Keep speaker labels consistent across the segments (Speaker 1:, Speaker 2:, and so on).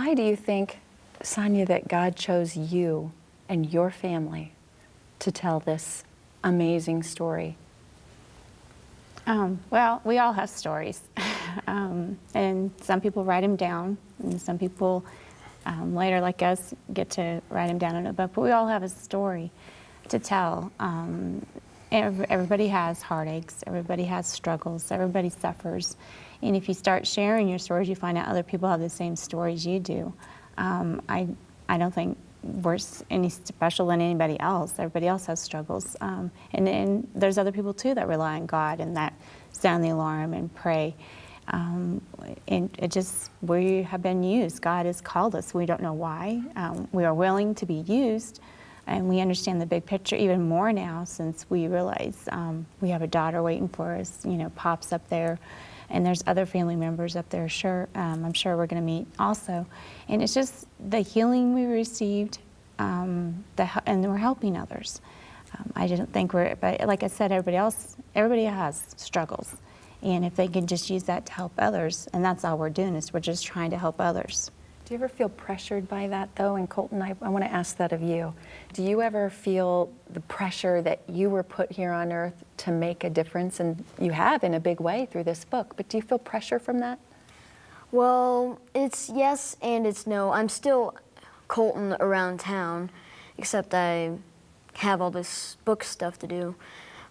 Speaker 1: Why do you think, Sonia, that God chose you and your family to tell this amazing story?
Speaker 2: Well, we all have stories, and some people write them down, and some people later, like us, get to write them down in a book, but we all have a story to tell. Everybody has heartaches, everybody has struggles, everybody suffers, and if you start sharing your stories, you find out other people have the same stories you do. I don't think we're any special than anybody else. Everybody else has struggles. And there's other people too that rely on God and that sound the alarm and pray. And we have been used. God has called us. We don't know why. We are willing to be used, and we understand the big picture even more now since we realize we have a daughter waiting for us. You know, Pop's up there, and there's other family members up there. Sure, I'm sure we're going to meet also. And it's just the healing we received, and we're helping others. I don't think but like I said, everybody has struggles. And if they can just use that to help others, and that's all we're doing, is we're just trying to help others.
Speaker 1: Do you ever feel pressured by that, though? And Colton, I want to ask that of you. Do you ever feel the pressure that you were put here on earth to make a difference? And you have in a big way through this book, but do you feel pressure from that?
Speaker 3: Well, it's yes and it's no. I'm still Colton around town, except I have all this book stuff to do.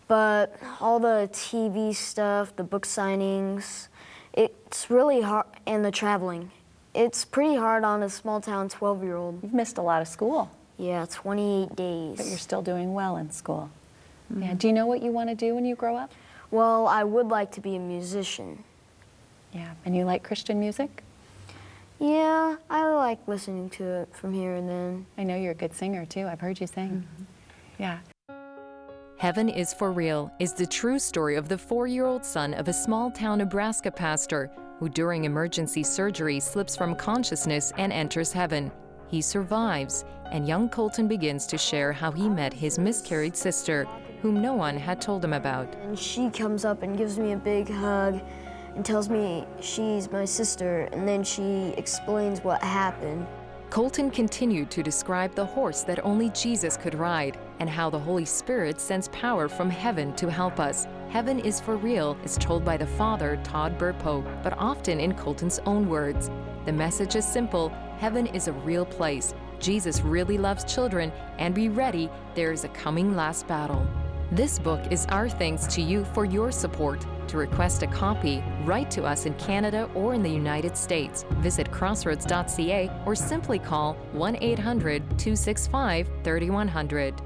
Speaker 3: But all the TV stuff, the book signings, it's really hard, and the traveling. It's pretty hard on a small town 12-year-old.
Speaker 1: You've missed a lot of school.
Speaker 3: Yeah, 28 days.
Speaker 1: But you're still doing well in school. Mm-hmm. Yeah. Do you know what you want to do when you grow up?
Speaker 3: Well, I would like to be a musician.
Speaker 1: Yeah, and you like Christian music?
Speaker 3: Yeah, I like listening to it from here and then.
Speaker 1: I know you're a good singer, too. I've heard you sing. Mm-hmm. Yeah.
Speaker 4: Heaven is for Real is the true story of the 4-year-old son of a small-town Nebraska pastor who during emergency surgery slips from consciousness and enters heaven. He survives, and young Colton begins to share how he met his miscarried sister, whom no one had told him about.
Speaker 3: And she comes up and gives me a big hug and tells me she's my sister, and then she explains what happened.
Speaker 4: Colton continued to describe the horse that only Jesus could ride and how the Holy Spirit sends power from heaven to help us. Heaven is for Real is told by the father, Todd Burpo, but often in Colton's own words. The message is simple: heaven is a real place. Jesus really loves children, and be ready, there is a coming last battle. This book is our thanks to you for your support. To request a copy, write to us in Canada or in the United States. Visit crossroads.ca or simply call 1-800-265-3100.